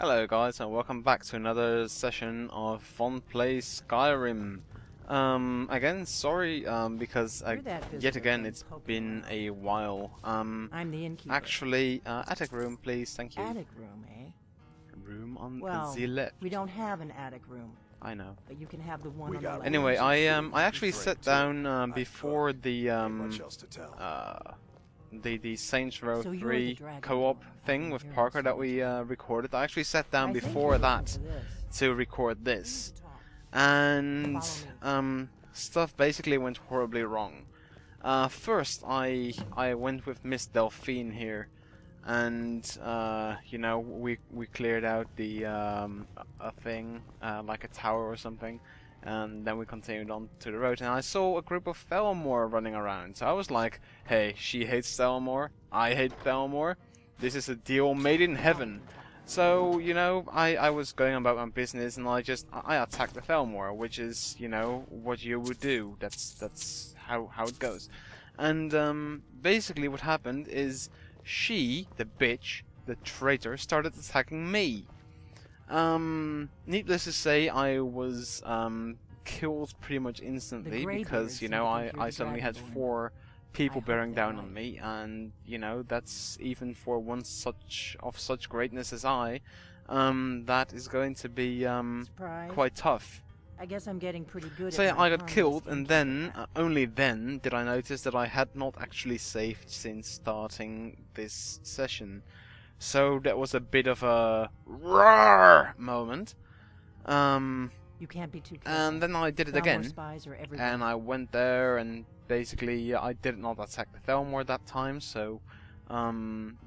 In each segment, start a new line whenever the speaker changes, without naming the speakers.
Hello guys and welcome back to another session of Fun Play Skyrim. Again, sorry, because yet again it's been a while.
I'm the innkeeper.
Actually, attic room please, thank you.
Attic room, eh?
Room on
Well,
the left.
we don't have an attic room.
I know.
But you can have the one on the left.
Anyway, I actually sat down before the Saints Row 3 co-op thing with Parker that we recorded. I actually sat down before that to record this, and stuff basically went horribly wrong. First, I went with Miss Delphine here, and you know, we cleared out the a thing like a tower or something. And then we continued on to the road, and I saw a group of Thelmore running around. So I was like, hey, she hates Thelmore, I hate Thelmore, this is a deal made in heaven. So, you know, I was going about my business, and I attacked the Thelmore, which is, you know, what you would do. That's how it goes. And basically what happened is she, the bitch, the traitor, started attacking me. Needless to say, I was killed pretty much instantly because, you know, I suddenly had 4 people bearing down on me, and, you know, that's even for one of such greatness as I, that is going to be quite tough.
I guess I'm getting pretty good.
So yeah, I got killed, and then, only then, did I notice that I had not actually saved since starting this session. So that was a bit of a roar moment.
You can't be too careful.
And then I did it again, and I went there, and basically I did not attack the Thelmore that time. So,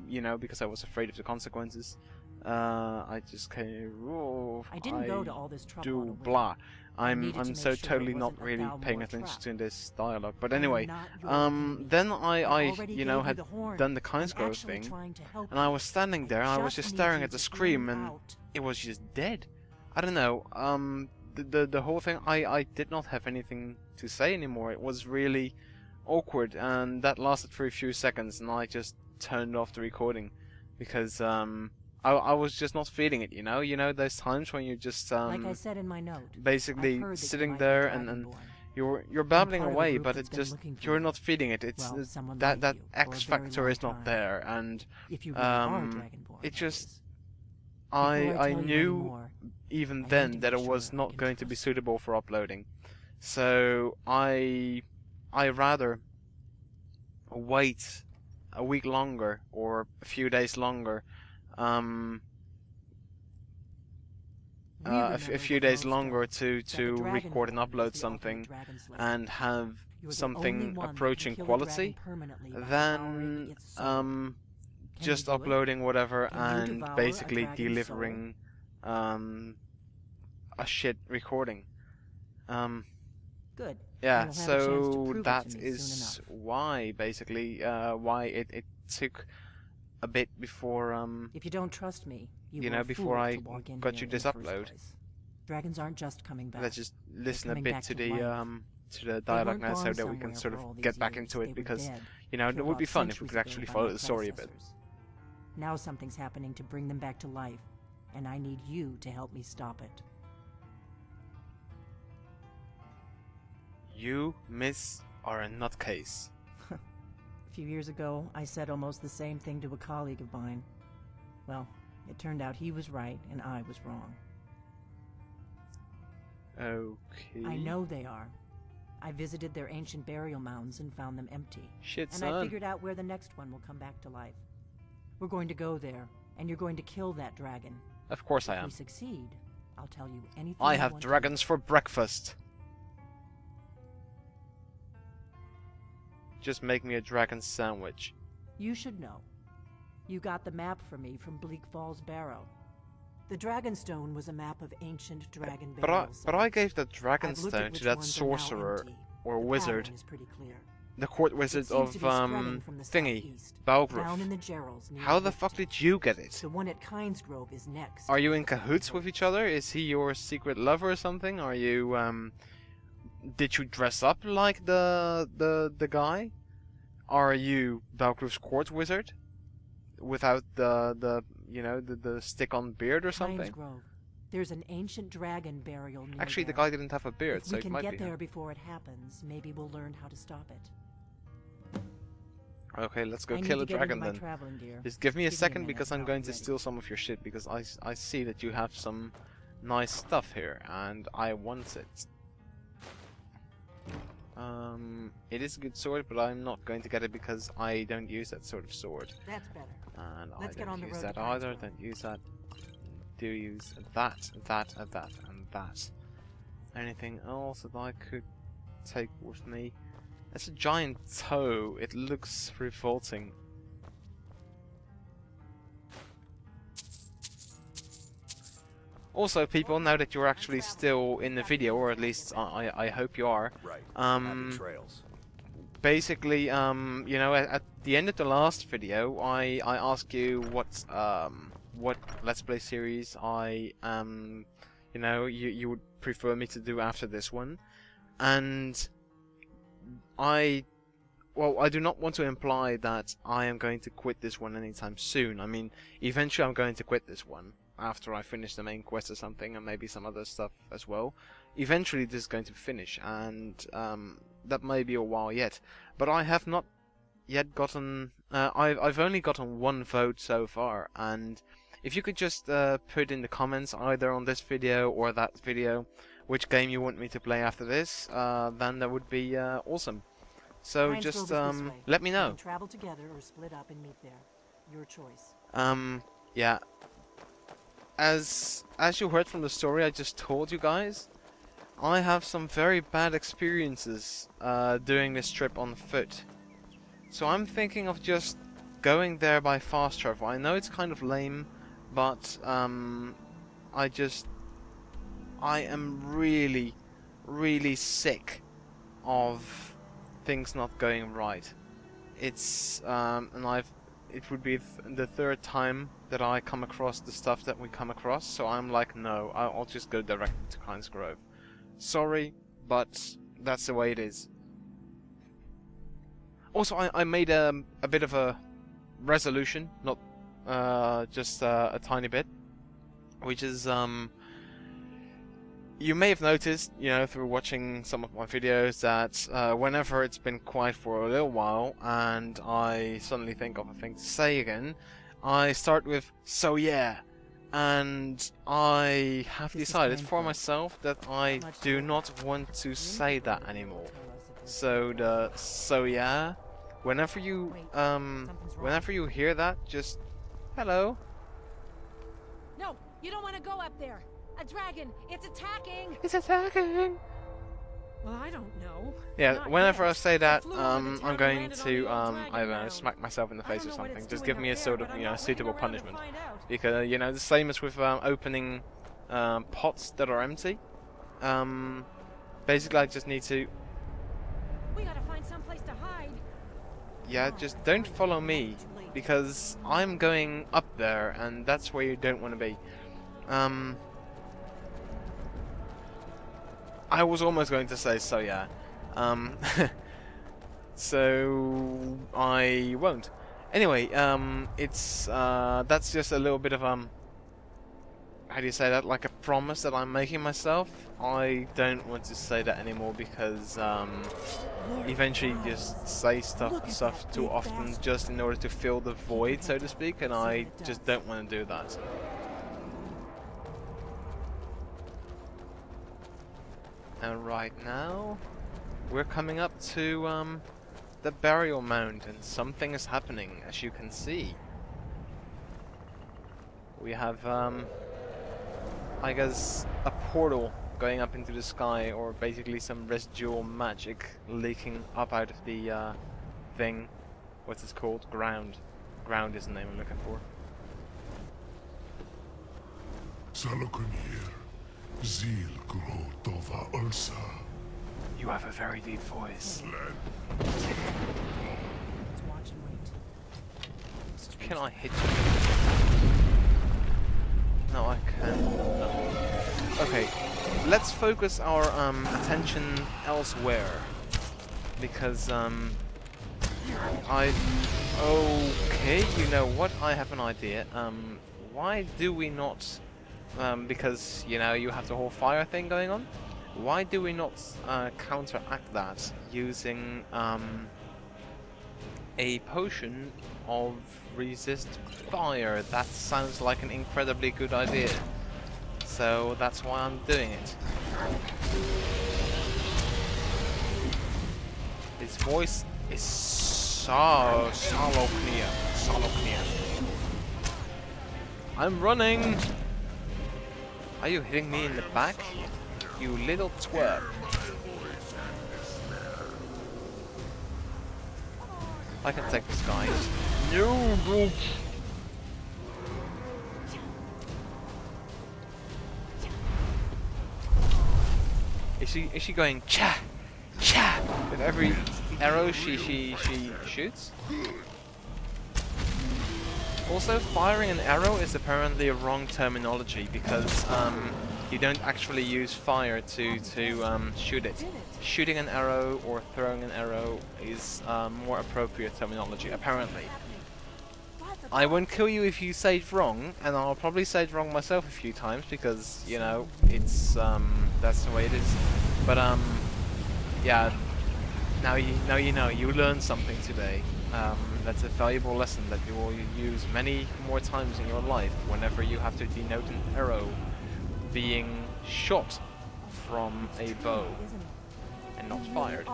you know, because I was afraid of the consequences, I just came. Oh,
I didn't go to all this trouble.
Do blah. I'm so totally not really paying attention to this dialogue. But anyway, then I you know, had done the Kynesgrove thing, and I was standing there, and I was just staring at the screen, and it was just dead. I don't know. The whole thing, I did not have anything to say anymore. It was really awkward, and that lasted for a few seconds, and I just turned off the recording because I was just not feeling it, you know? You know those times when you're just
like I said in my note,
basically sitting there and you're babbling away, but it just, you're not feeling it. It's that X factor is not there, and it just, I knew even then that it was not going to be suitable for uploading. So I rather wait a week longer or a few days longer, a few days longer to record and upload something and have something approaching quality than just uploading whatever and basically delivering a shit recording.
Good.
Yeah, so that is why basically why it took a bit before
if you don't trust me,
you know, before I got you this upload.
Dragons aren't just coming back.
Let's just listen a bit to the dialogue now, so that we can sort of get back into it, because, you know, it would be fun if we could actually follow the story a bit.
Now something's happening to bring them back to life, and I need you to help me stop it.
You, miss, are a nutcase.
A few years ago, I said almost the same thing to a colleague of mine. Well, it turned out he was right and I was wrong.
Okay.
I know they are. I visited their ancient burial mounds and found them empty.
Shit,
and
son.
I figured out where the next one will come back to life. We're going to go there, and you're going to kill that dragon.
Of course I am.
If we succeed, I'll tell you anything.
I have dragons for breakfast. Just make me a dragon sandwich.
You should know. You got the map for me from Bleak Falls Barrow. The Dragonstone was a map of ancient dragon burial sites.
But I gave the Dragonstone to that sorcerer or wizard, the court wizard of thingy, Balgruf. How the fuck did you get it?
The one at Kynesgrove is next.
Are you in cahoots with each other? Is he your secret lover or something? Are you did you dress up like the guy? Are you Balgruf's court wizard? Without the you know, the stick-on beard or something.
Kynesgrove. There's an ancient dragon burial near
Actually,
there.
the guy didn't have a beard,
If
so
we
it
can
might
get
be
there
him.
before it happens, maybe we'll learn how to stop it.
Okay, let's go
I need
kill
to
a
get
dragon
into my
then.
traveling gear.
Just give me a
Give me a
second
minute
because
and
I'm
I'll
going
be
to
ready.
steal some of your shit because I see that you have some nice stuff here and I want it. It is a good sword, but I'm not going to get it because I don't use that sort of sword.
That's better.
And
Let's
I
get on
don't
the
use
road
that
to
either,
Kynesgrove.
don't use that. Do use that, that, and that, and that. Anything else that I could take with me? It's a giant toe, it looks revolting. Also, people, now that you're actually still in the video, or at least I hope you are,
Happy trails.
basically, you know, at the end of the last video, I asked you what Let's Play series you know, you would prefer me to do after this one, and well, I do not want to imply that I am going to quit this one anytime soon. I mean, eventually I'm going to quit this one after I finish the main quest or something, and maybe some other stuff as well. Eventually this is going to finish, and that may be a while yet. But I have not yet gotten... I've only gotten one vote so far, and if you could just put in the comments, either on this video or that video, which game you want me to play after this, then that would be awesome. So
Kynesgrove
just
is this way.
let me
We
know.
can travel together or split up and meet there. Your choice.
Yeah. As you heard from the story I just told you guys, I have some very bad experiences doing this trip on foot. So I'm thinking of just going there by fast travel. I know it's kind of lame, but I am really, really sick of things not going right. It's it would be the third time that I come across the stuff that we come across, so I'm like, no, I'll just go directly to Kynesgrove. Sorry, but that's the way it is. Also, I made a bit of a resolution, not just a tiny bit, which is you may have noticed, you know, through watching some of my videos, that whenever it's been quiet for a little while and I suddenly think of a thing to say again, I start with "so yeah," and I have decided for myself that I do not want to say that anymore. So the "so yeah," whenever you hear that, just hello.
No, you don't want to go up there. A dragon! It's attacking!
It's attacking!
Well, I don't know.
Yeah,
Not
whenever
yet.
I say that,
It flew over the
I'm
town
going
and landed on
to,
the old dragon
I don't know,
mound.
smack myself in the
I
face
don't
or
know what
something.
it's
Just
doing
give me a
up
sort
there,
of,
but
you
I'm
know,
not
suitable
waiting around to
punishment.
find out.
Because, you know, the same as with opening pots that are empty. Basically, I just need to,
We gotta find someplace to hide.
yeah, just don't follow me. Because I'm going up there, and that's where you don't want to be. I was almost going to say so yeah. So I won't. Anyway, it's that's just a little bit of how do you say that? Like a promise that I'm making myself. I don't want to say that anymore because eventually you just say stuff too often just in order to fill the void, so to speak, and I just don't want to do that. And right now, we're coming up to the burial mound, and something is happening, as you can see. We have, I guess, a portal going up into the sky, or basically some residual magic leaking up out of the thing. What's it called? Ground. Ground is the name I'm looking for. You have a very deep voice.
Let's watch and wait.
Can I hit you? No, I can't. No. Okay, let's focus our attention elsewhere. Because, okay, you know what? I have an idea. why do we not, because, you know, you have the whole fire thing going on, why do we not counteract that using a potion of resist fire? That sounds like an incredibly good idea. So that's why I'm doing it. His voice is so clear. I'm running! Are you hitting me in the back? You little twerp. I can take this guy. No, bro. Is she going cha cha with every arrow she shoots? Also, firing an arrow is apparently a wrong terminology because you don't actually use fire to shoot it. Shooting an arrow or throwing an arrow is more appropriate terminology, apparently. I won't kill you if you say it wrong, and I'll probably say it wrong myself a few times because, you know, it's that's the way it is. But yeah, now you know, you learned something today. That's a valuable lesson that you will use many more times in your life whenever you have to denote an arrow being shot from a bow and not fired.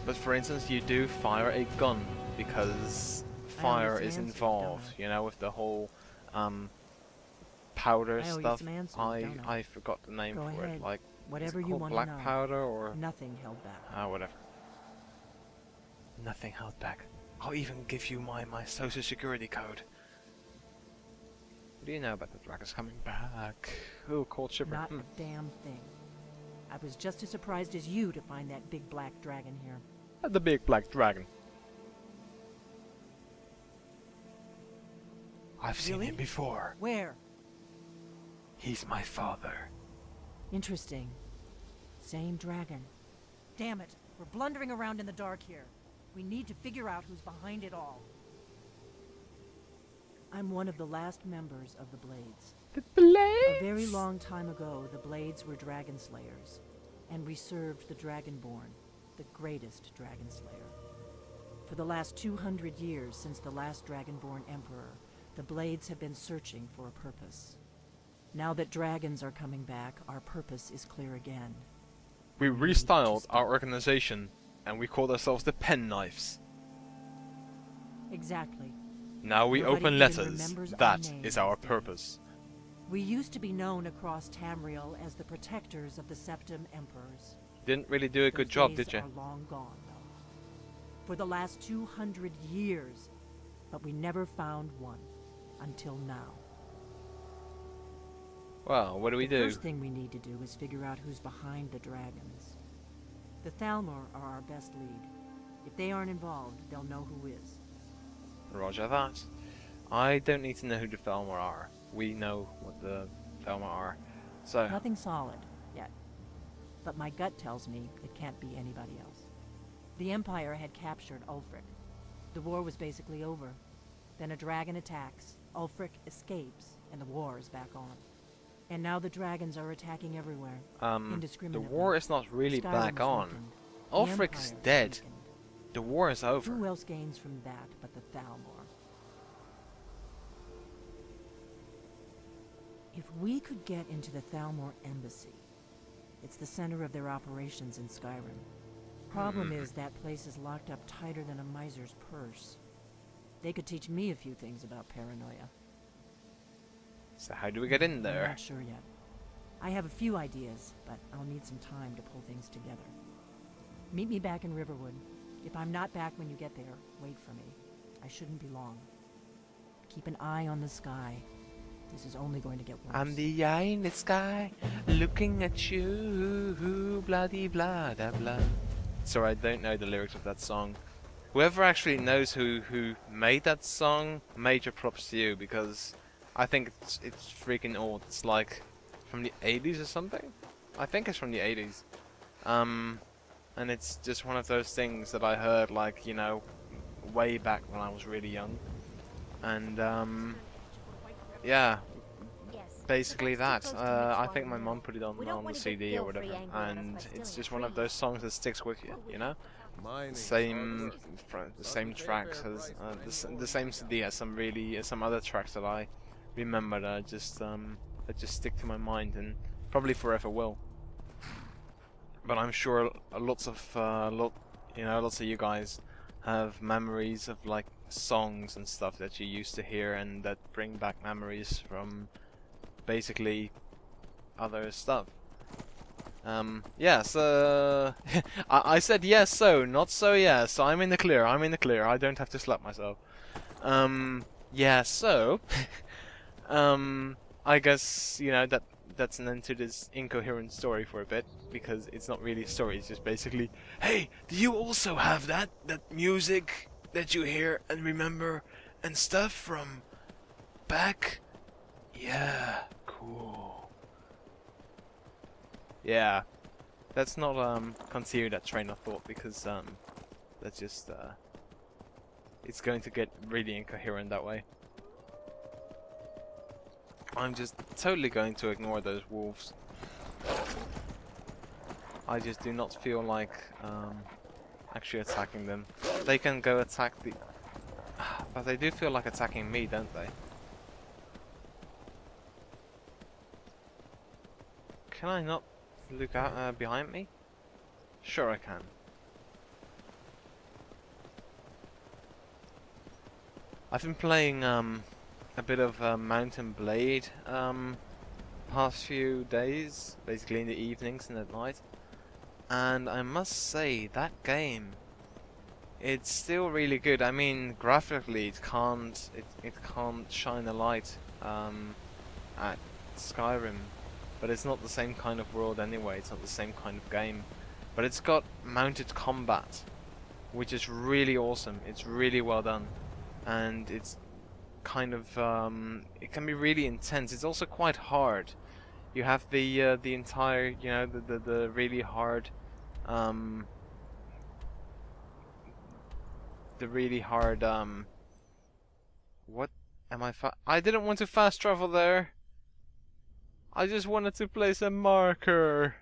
But for instance, you do fire a gun because fire is involved, you know, with the whole powder stuff. I forgot the name for it. Like,
whatever
is it
you
called
want
black
to know.
powder or
Nothing held back.
whatever. Nothing held back. I'll even give you my social security code. What do you know about the dragons coming back? Ooh, cold shiver.
Not a damn thing. I was just as surprised as you to find that big black dragon here.
The big black dragon. I've seen him before.
Where?
He's my father.
Interesting. Same dragon. Damn it, we're blundering around in the dark here. We need to figure out who's behind it all. I'm one of the last members of the Blades.
The Blades?
A very long time ago, the Blades were dragon slayers, and we served the Dragonborn, the greatest dragon slayer. For the last 200 years since the last Dragonborn Emperor, the Blades have been searching for a purpose. Now that dragons are coming back, our purpose is clear again.
We restyled our organization, and we called ourselves the Penknives.
Exactly.
Now we
Nobody
open
even
letters.
remembers our
That
name
is our
these days.
purpose.
We used to be known across Tamriel as the protectors of the Septim Emperors.
Didn't really do a good
Those
job,
days
did you?
are long gone, though. For the last 200 years, but we never found one until now.
Well, what do we
The
do?
first thing we need to do is figure out who's behind the dragons. The Thalmor are our best lead. If they aren't involved, they'll know who is.
Roger that. I don't need to know who the Thalmor are. We know what the Thalmor are. So,
Nothing solid, yet. But my gut tells me it can't be anybody else. The Empire had captured Ulfric. The war was basically over. Then a dragon attacks, Ulfric escapes, and the war is back on. And now the dragons are attacking everywhere,
the
indiscriminately.
war is not really
Skyrim
back
was
on.
weakened. The
Ulfric's
Empire was
dead.
weakened.
The war is over.
Who else gains from that but the Thalmor? If we could get into the Thalmor embassy, it's the center of their operations in Skyrim. Problem is that place is locked up tighter than a miser's purse. They could teach me a few things about paranoia.
So how do we get in
I'm
there?
not sure yet. I have a few ideas, but I'll need some time to pull things together. Meet me back in Riverwood. If I'm not back when you get there, wait for me. I shouldn't be long. Keep an eye on the sky. This is only going to get worse.
I'm the eye in the sky, looking at you, blah de blah da blah. Sorry, I don't know the lyrics of that song. Whoever actually knows who made that song, major props to you, because I think it's freaking old. It's like from the 80s or something? I think it's from the 80s. And it's just one of those things that I heard, like, you know, way back when I was really young. And yeah, basically that. I think my mom put it on the CD or whatever, and it's just one of those songs that sticks with you, you know. The same tracks as the same CD as some other tracks that I remember that just stick to my mind and probably forever will. But I'm sure lots of you guys have memories of like songs and stuff that you used to hear and that bring back memories from basically other stuff. Yeah, so I said yes, so not so yes. So I'm in the clear. I'm in the clear. I don't have to slap myself. Yeah, so I guess that's an end to this incoherent story for a bit, because it's not really a story. It's just basically, hey, do you also have that music that you hear and remember and stuff from back? Yeah, cool. Yeah, let's not continue that train of thought, because that's just it's going to get really incoherent that way. I'm just totally going to ignore those wolves. I just do not feel like actually attacking them. They can go attack the... But they do feel like attacking me, don't they? Can I not look out behind me? Sure I can. I've been playing a bit of Mountain Blade past few days, basically in the evenings and at night, and I must say that game, it's still really good. I mean, graphically it can't shine a light at Skyrim, but it's not the same kind of world anyway. It's not the same kind of game, but it's got mounted combat, which is really awesome. It's really well done, and it's kind of it can be really intense. It's also quite hard. You have the entire, the really hard what am I didn't want to fast travel there. I just wanted to place a marker.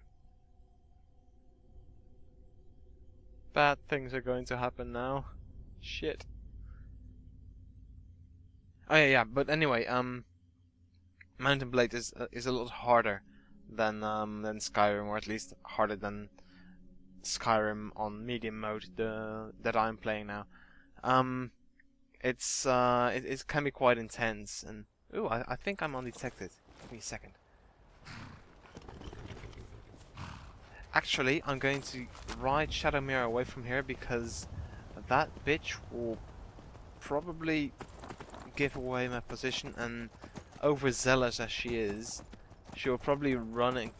Bad things are going to happen now. Shit. Oh yeah, but anyway, Mountain Blade is a lot harder than Skyrim, or at least harder than Skyrim on medium mode that I'm playing now. It can be quite intense, and ooh, I think I'm undetected. Give me a second. Actually, I'm going to ride Shadowmere away from here, because that bitch will probably give away my position, and overzealous as she is, she'll probably run and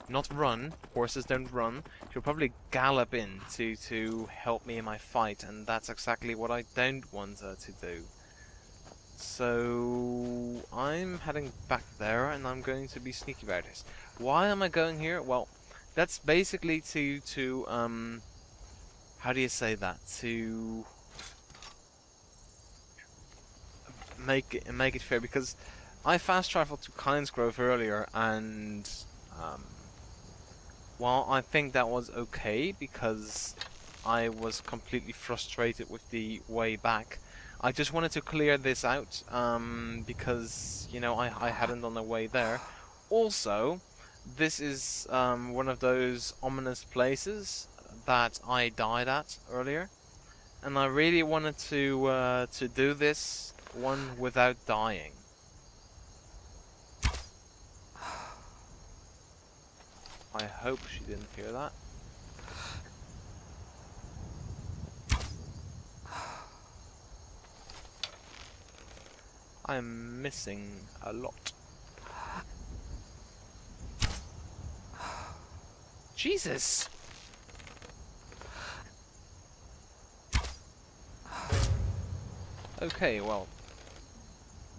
not run, horses don't run, she'll probably gallop in to help me in my fight, and that's exactly what I don't want her to do. So I'm heading back there, and I'm going to be sneaky about this. Why am I going here? Well, that's basically to how do you say that? To make it fair, because I fast traveled to Kynesgrove earlier, and well, I think that was okay, because I was completely frustrated with the way back. I just wanted to clear this out, because I hadn't on the way there. Also, this is one of those ominous places that I died at earlier, and I really wanted to do this one without dying. I hope she didn't hear that. I'm missing a lot. Jesus! Okay, well,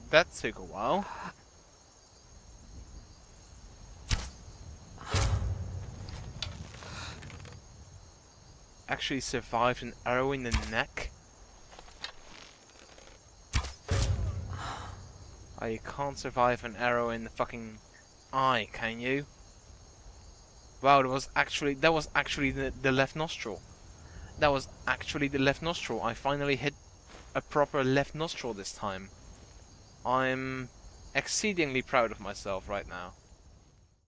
that took a while. Actually survived an arrow in the neck. Oh, you can't survive an arrow in the fucking eye, can you? Wow, that was actually the left nostril. That was actually the left nostril. I finally hit a proper left nostril this time. I'm exceedingly proud of myself right now.